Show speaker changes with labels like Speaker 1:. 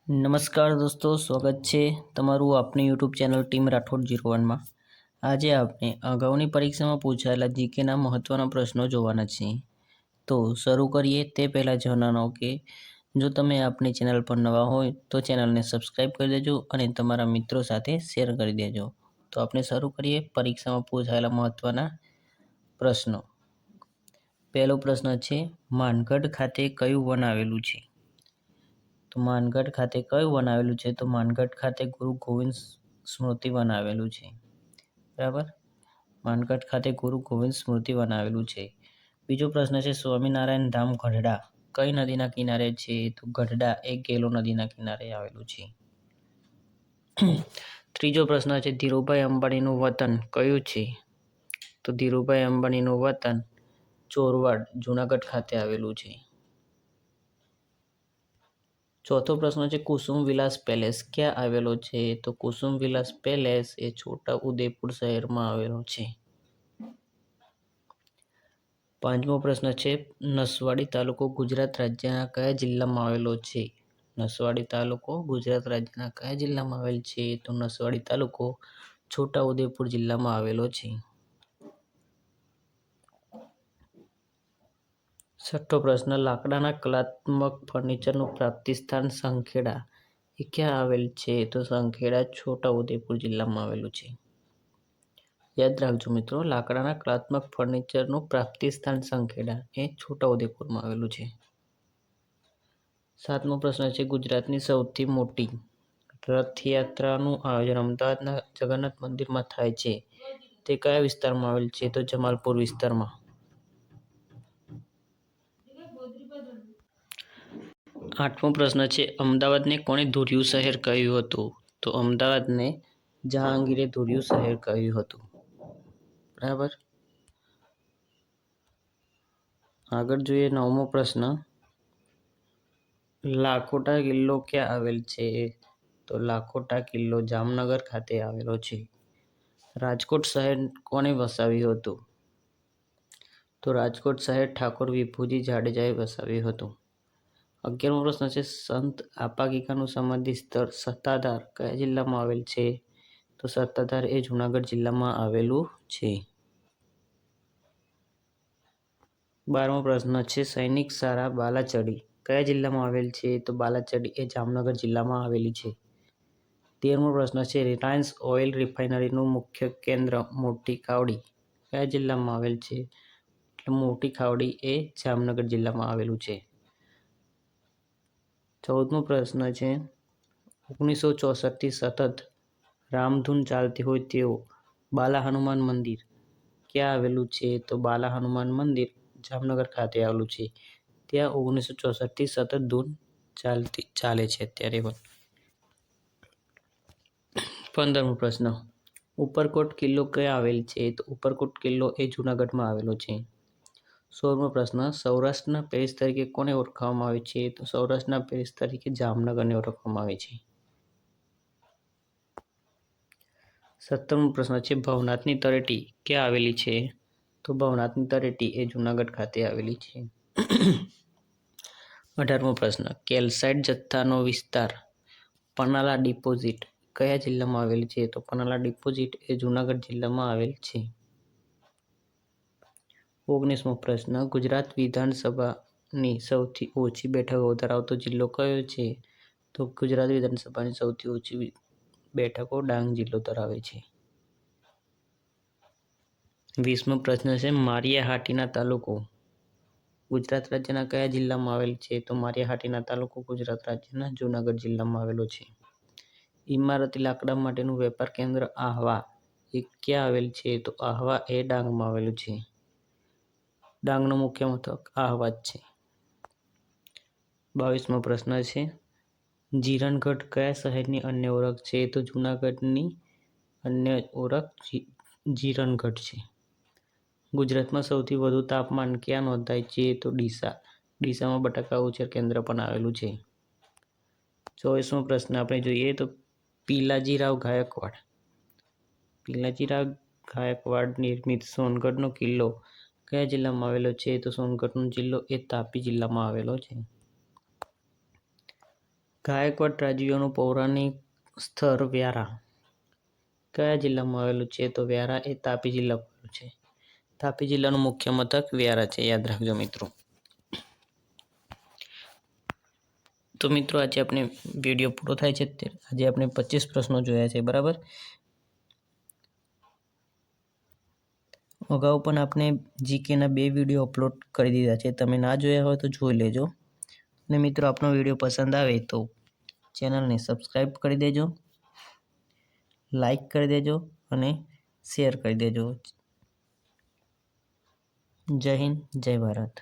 Speaker 1: નમસ્કાર દોસ્તો, સ્વાગત છે તમારું આપણી યુટ્યુબ ચેનલ ટીમ રાઠોડ 01માં। આજે આપણે અગાઉની પરીક્ષામાં પૂછાયેલા જીકેના મહત્ત્વના પ્રશ્નો જોવાના છીએ। તો શરૂ કરીએ તે પહેલાં જણાવો કે જો તમે આપણી ચેનલ પર નવા હોય તો ચેનલને સબસ્ક્રાઈબ કરી દેજો અને તમારા મિત્રો સાથે શેર કરી દેજો। તો આપણે શરૂ કરીએ પરીક્ષામાં પૂછાયેલા મહત્ત્વના પ્રશ્નો। પહેલો પ્રશ્ન છે, માનગઢ ખાતે કયું વન આવેલું છે? તો માનગઢ ખાતે કયું વન આવેલું છે? તો માનગઢ ખાતે ગુરુ ગોવિંદ સ્મૃતિ વન આવેલું છે। બરાબર, માનગઢ ખાતે ગુરુ ગોવિંદ સ્મૃતિ વન આવેલું છે। બીજો પ્રશ્ન છે, સ્વામિનારાયણ ધામ ગઢડા કઈ નદીના કિનારે છે? તો ગઢડા એ ગેલો નદીના કિનારે આવેલું છે। ત્રીજો પ્રશ્ન છે, ધીરુભાઈ અંબાણીનું વતન કયું છે? તો ધીરુભાઈ અંબાણીનું વતન ચોરવાડ જુનાગઢ ખાતે આવેલું છે। ચોથો પ્રશ્ન છે, કુસુમ વિલાસ પેલેસ ક્યાં આવેલો છે? તો કુસુમ વિલાસ પેલેસ એ છોટા ઉદેપુર શહેરમાં આવેલો છે। પાંચમો પ્રશ્ન છે, નસવાડી તાલુકો ગુજરાત રાજ્યના કયા જિલ્લામાં આવેલો છે? નસવાડી તાલુકો ગુજરાત રાજ્યના કયા જિલ્લામાં આવેલ છે? તો નસવાડી તાલુકો છોટા ઉદેપુર જિલ્લામાં આવેલો છે। છઠ્ઠો પ્રશ્ન, લાકડાના કલાત્મક ફર્નિચરનું પ્રાપ્તિ સ્થાન સંખેડા એ ક્યાં આવેલ છે? તો સંખેડા છોટા ઉદેપુર જિલ્લામાં આવેલું છે। યાદ રાખજો મિત્રો, લાકડાના કલાત્મક ફર્નિચરનું પ્રાપ્તિ સ્થાન સંખેડા એ છોટા ઉદેપુરમાં આવેલું છે। સાતમો પ્રશ્ન છે, ગુજરાતની સૌથી મોટી રથયાત્રાનું આયોજન અમદાવાદના જગન્નાથ મંદિરમાં થાય છે તે કયા વિસ્તારમાં આવેલ છે? તો જમાલપુર વિસ્તારમાં। આઠમો પ્રશ્ન છે, અમદાવાદને કોણે ધોરિયું શહેર કહ્યું હતું? તો અમદાવાદને જહાંગીરે ધોરિયું શહેર કહ્યું હતું। બરાબર, આગળ જોઈએ નવમો પ્રશ્ન, લાખોટા કિલ્લો ક્યાં આવેલ છે? તો લાખોટા કિલ્લો જામનગર ખાતે આવેલો છે। રાજકોટ શહેર કોણે વસાવ્યું હતું? તો રાજકોટ શહેર ઠાકોર વિભુજી જાડેજાએ વસાવ્યું હતું। 11મો પ્રશ્ન છે, સંત આપાગીકાનું સમાધિ સ્થળ સત્તાધાર કયા જિલ્લામાં આવેલ છે? તો સત્તાધાર એ જુનાગઢ જિલ્લામાં આવેલું છે। 12મો પ્રશ્ન છે, સૈનિક શાળા બાલાચડી કયા જિલ્લામાં આવેલ છે? તો બાલાચડી એ જામનગર જિલ્લામાં આવેલી છે। 13મો પ્રશ્ન છે, રિલાયન્સ ઓઇલ રિફાઇનરીનું મુખ્ય કેન્દ્ર મોટી ખાવડી કયા જિલ્લામાં આવેલ છે? એટલે મોટી ખાવડી એ જામનગર જિલ્લામાં આવેલું છે। 14મો પ્રશ્ન છે, 1964થી સતત રામધૂન ચાલતી હોય તેવું બાલા હનુમાન મંદિર ક્યાં આવેલું છે? તો બાલા હનુમાન મંદિર જામનગર ખાતે આવેલું છે। ત્યાં 1964થી સતત ધૂન ચાલે છે અત્યારે પણ। 15મો પ્રશ્ન, ઉપરકોટ કિલ્લો ક્યાં આવેલ છે? તો ઉપરકોટ કિલ્લો એ જૂનાગઢમાં આવેલો છે। 16મો પ્રશ્ન, સૌરાષ્ટ્રના પેરિસ તરીકે કોને ઓળખવામાં આવે છે? તો સૌરાષ્ટ્રના પેરિસ તરીકે જામનગરને ઓળખવામાં આવે છે। 17મો પ્રશ્ન છે, ભવનાથની તળેટી ક્યાં આવેલી છે? તો ભવનાથની તળેટી એ જૂનાગઢ ખાતે આવેલી છે। 18મો પ્રશ્ન, કેલ્સાઇટ જથ્થાનો વિસ્તાર પન્નાલા ડિપોઝિટ કયા જિલ્લામાં આવેલ છે? તો પન્નાલા ડિપોઝિટ એ જૂનાગઢ જિલ્લામાં આવેલ છે। 19મો પ્રશ્ન, ગુજરાત વિધાનસભાની સૌથી ઓછી બેઠકો ધરાવતો જિલ્લો કયો છે? તો ગુજરાત વિધાનસભાની સૌથી ઓછી બેઠકો ડાંગ જિલ્લો ધરાવે છે। 20મો પ્રશ્ન છે, માળિયાહાટીના તાલુકો ગુજરાત રાજ્યના કયા જિલ્લામાં આવેલ છે? તો માળિયાહાટીના તાલુકો ગુજરાત રાજ્યના જૂનાગઢ જિલ્લામાં આવેલો છે। ઇમારતી લાકડા માટેનું વેપાર કેન્દ્ર આહવા એ ક્યાં આવેલ છે? તો આહવા એ ડાંગમાં આવેલું છે। ડાંગનું મુખ્ય મથક આહવા જ છે। 22મો પ્રશ્ન છે, જીરણગઢ કયા શહેરની અન્ય ઓળખ છે? તો જૂનાગઢની અન્ય ઓળખ જીરણગઢ છે। ગુજરાતમાં સૌથી વધુ તાપમાન ક્યાં નોંધાય છે? તો ડીસામાં બટાકા ઉછેર કેન્દ્ર પણ આવેલું છે। 24મો પ્રશ્ન આપણે જોઈએ તો પિલાજીરાવ ગાયકવાડ નિર્મિત સોનગઢનો કિલ્લો કયા જિલ્લામાં આવેલો છે? તો સોનગઢનો જિલ્લો એ તાપી જિલ્લામાં આવેલો છે। ગાયકવાડ રાજવીઓનું પૌરાણિક સ્થળ વ્યારા કયા જિલ્લામાં આવેલું છે? તો વ્યારા એ તાપી જિલ્લામાં આવેલું છે. તાપી જિલ્લાનું મુખ્ય મથક વ્યારા છે, યાદ રાખજો મિત્રો. તો મિત્રો આજે આપણે વિડીયો પૂરો થાય છે. આજે આપણે 25 પ્રશ્નો જોયા છે, બરાબર. અગાઉ પણ આપણે જીકેના 2 વિડીયો અપલોડ કરી દીધા છે. તમે ના જોયા હોય તો જોઈ લેજો. અને મિત્રો આપનો વિડીયો પસંદ આવે તો ચેનલને સબસ્ક્રાઈબ કરી દેજો, લાઈક કરી દેજો અને શેર કરી દેજો. જય હિન્દ, જય ભારત.